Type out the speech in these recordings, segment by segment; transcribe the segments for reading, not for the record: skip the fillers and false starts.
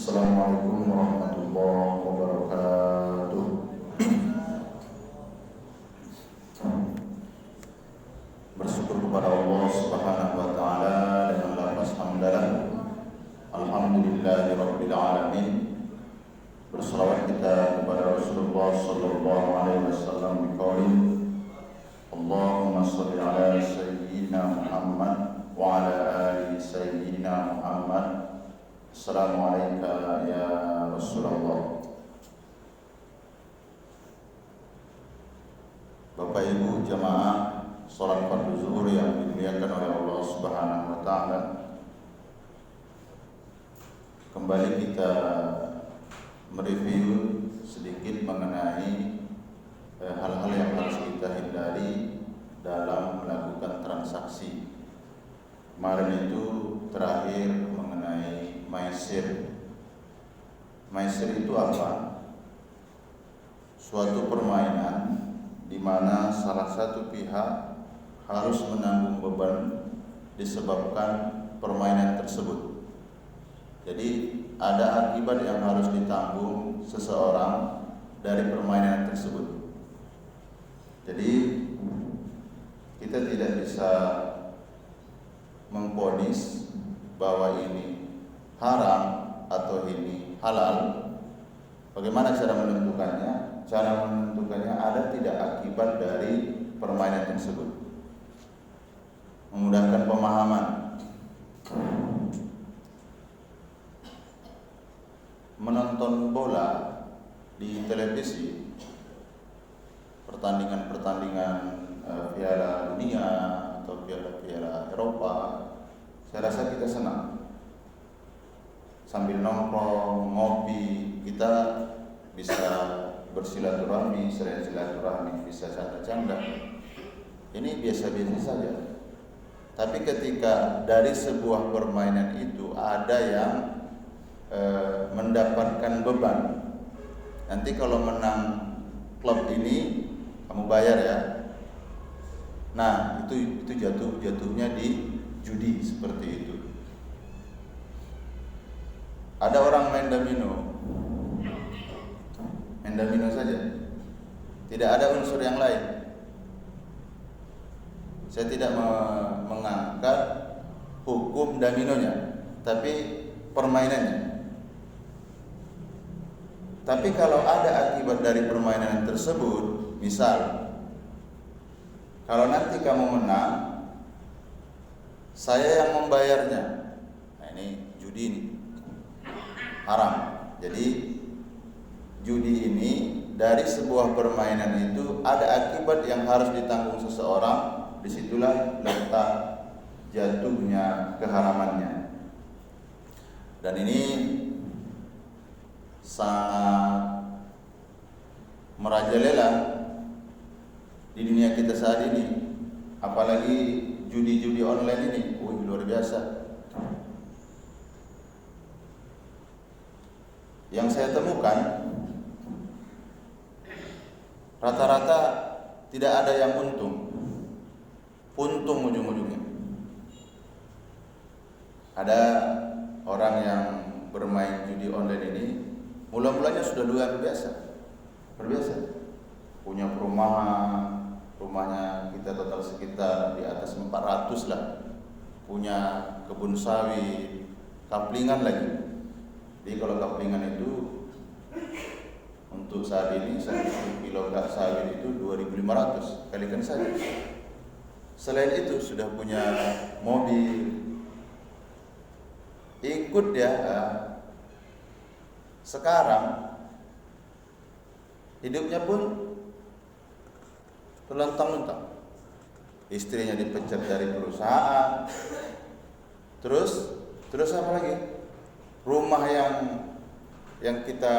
Assalamualaikum warahmatullahi wabarakatuh. Bersyukur kepada Allah Subhanahu wa taala dengan lafaz hamdalah. Alhamdulillahirabbil alamin. Berselawat kita kepada Rasulullah sallallahu alaihi wasallam biqaulih Allahumma shalli ala sayyidina Muhammad wa ala ali sayyidina Muhammad. Assalamualaikum ya Rasulullah. Bapak Ibu jamaah salat fardu zuhur yang dimuliakan oleh Allah Subhanahu wa taala. Kembali kita mereview sedikit mengenai hal-hal yang harus kita hindari dalam melakukan transaksi. Kemarin itu terakhir mengenai maisir. Maisir itu apa? Suatu permainan di mana salah satu pihak harus menanggung beban disebabkan permainan tersebut. Jadi ada akibat yang harus ditanggung seseorang dari permainan tersebut. Jadi kita tidak bisa memvonis bahwa ini haram atau ini halal. Bagaimana cara menentukannya? Cara menentukannya ada tidak akibat dari permainan tersebut. Memudahkan pemahaman. Menonton bola di televisi, pertandingan-pertandingan Piala Dunia atau Piala Eropa, saya rasa kita senang. Sambil nongkrong, ngopi, kita bisa bersilaturahmi, selain silaturahmi bisa canda-canda. Ini biasa-biasa saja. Tapi ketika dari sebuah permainan itu ada yang mendapatkan beban, nanti kalau menang klub ini kamu bayar ya. Nah, itu jatuhnya di judi seperti itu. Ada orang main domino saja, tidak ada unsur yang lain. Saya tidak mengangkat hukum dominonya, tapi permainannya. Tapi kalau ada akibat dari permainan tersebut, misal kalau nanti kamu menang, saya yang membayarnya. Nah, ini judi ini haram. Jadi judi ini dari sebuah permainan itu ada akibat yang harus ditanggung seseorang. Disitulah letak jatuhnya keharamannya. Dan ini sangat merajalela di dunia kita saat ini, apalagi judi-judi online ini, luar biasa. Yang saya temukan rata-rata tidak ada yang untung ujung-ujungnya. Ada orang yang bermain judi online ini mula-mulanya sudah luar biasa, punya perumahan, rumahnya kita total sekitar di atas 400 lah, punya kebun sawit, kaplingan lagi. Jadi kalau kaplingan itu untuk saat ini 1 kilo sawit itu 2.500, kalikan saja. Selain itu sudah punya mobil, ikut ya. Sekarang hidupnya pun terlentang-lentang. Istrinya dipecat dari perusahaan. Terus apa lagi? Rumah yang kita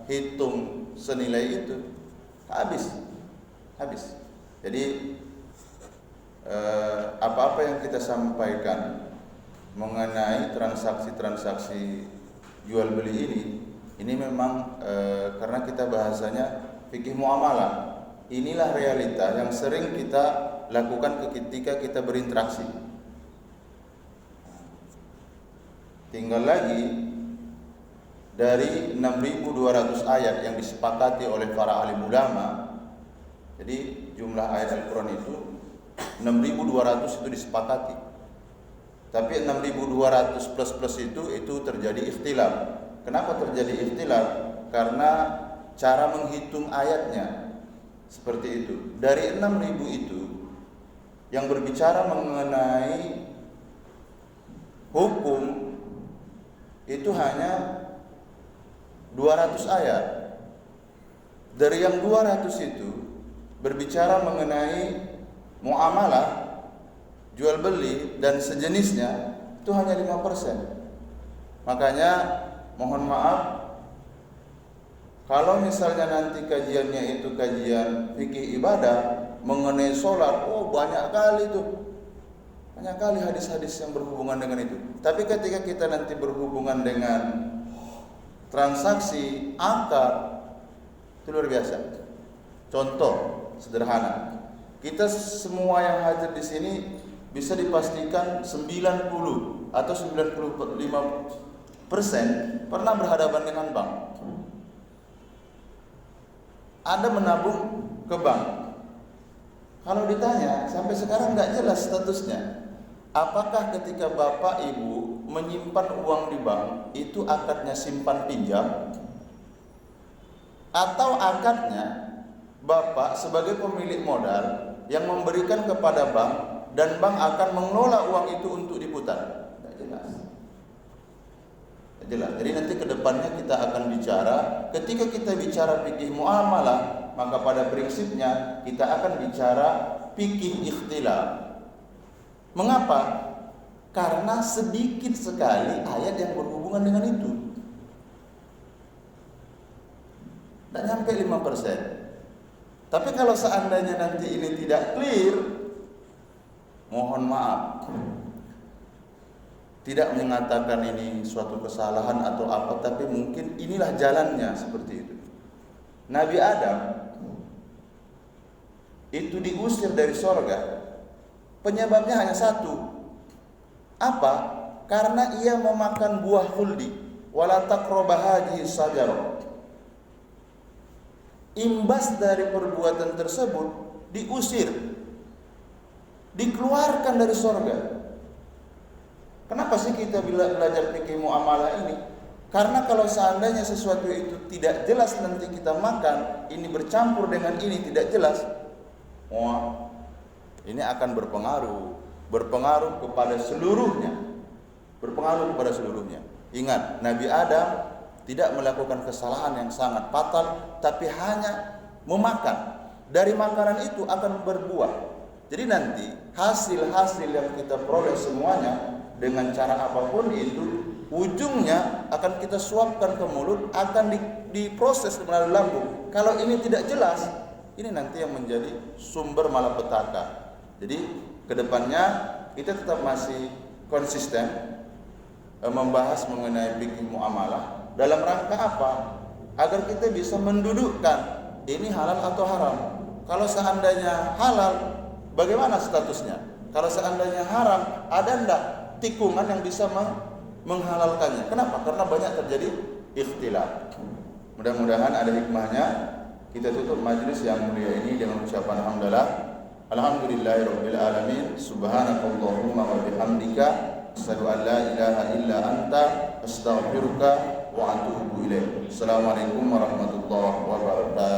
hitung senilai itu habis. Jadi apa-apa yang kita sampaikan mengenai transaksi jual beli ini memang karena kita bahasanya fikih muamalah. Inilah realita yang sering kita lakukan ketika kita berinteraksi. Tinggal lagi dari 6.200 ayat yang disepakati oleh para alim ulama. Jadi jumlah ayat Al-Quran itu 6.200 itu disepakati. Tapi 6.200 plus itu terjadi ikhtilaf. Kenapa terjadi ikhtilaf? Karena cara menghitung ayatnya seperti itu. Dari 6.000 itu yang berbicara mengenai hukum itu hanya 200 ayat. Dari yang 200 itu berbicara mengenai muamalah, jual beli dan sejenisnya, itu hanya 5%. Makanya mohon maaf kalau misalnya nanti kajiannya itu kajian fikih ibadah mengenai sholat, oh banyak kali tuh, banyak kali hadis-hadis yang berhubungan dengan itu. Tapi ketika kita nanti berhubungan dengan transaksi, angka, itu luar biasa. Contoh sederhana, kita semua yang hadir di sini bisa dipastikan 90 atau 95% pernah berhadapan dengan bank. Anda menabung ke bank. Kalau ditanya, sampai sekarang nggak jelas statusnya. Apakah ketika Bapak Ibu menyimpan uang di bank itu akadnya simpan pinjam, atau akadnya Bapak sebagai pemilik modal yang memberikan kepada bank dan bank akan mengelola uang itu untuk diputar? Tidak jelas. Tidak jelas. Jadi nanti kedepannya kita akan bicara, ketika kita bicara fikih muamalah, maka pada prinsipnya kita akan bicara fikih ikhtilaf. Mengapa? Karena sedikit sekali ayat yang berhubungan dengan itu. Tidak sampai 5%. Tapi kalau seandainya nanti ini tidak clear, mohon maaf, tidak mengatakan ini suatu kesalahan atau apa, tapi mungkin inilah jalannya seperti itu. Nabi Adam itu diusir dari sorga, penyebabnya hanya satu. Apa? Karena ia memakan buah khuldi, wala taqrabu hadhihi syajarah. Imbas dari perbuatan tersebut diusir, dikeluarkan dari sorga. Kenapa sih kita belajar fikih muamalah ini? Karena kalau seandainya sesuatu itu tidak jelas nanti kita makan, ini bercampur dengan ini tidak jelas, wah, ini akan berpengaruh kepada seluruhnya. Ingat, Nabi Adam tidak melakukan kesalahan yang sangat fatal, tapi hanya memakan. Dari makanan itu akan berbuah. Jadi nanti hasil-hasil yang kita peroleh semuanya dengan cara apapun itu, ujungnya akan kita suapkan ke mulut, akan diproses melalui lambung. Kalau ini tidak jelas, ini nanti yang menjadi sumber malapetaka. Jadi kedepannya kita tetap masih konsisten membahas mengenai fikih muamalah. Dalam rangka apa? Agar kita bisa mendudukkan ini halal atau haram. Kalau seandainya halal, bagaimana statusnya? Kalau seandainya haram, ada enggak tikungan yang bisa menghalalkannya? Kenapa? Karena banyak terjadi ikhtilaf. Mudah-mudahan ada hikmahnya. Kita tutup majlis yang mulia ini dengan ucapan hamdalah. Alhamdulillahirabbil alamin. Subhanakallahumma wa bihamdika asyhadu an la ilaha illa anta astaghfiruka wa atubu ilaik. Assalamualaikum warahmatullahi wabarakatuh.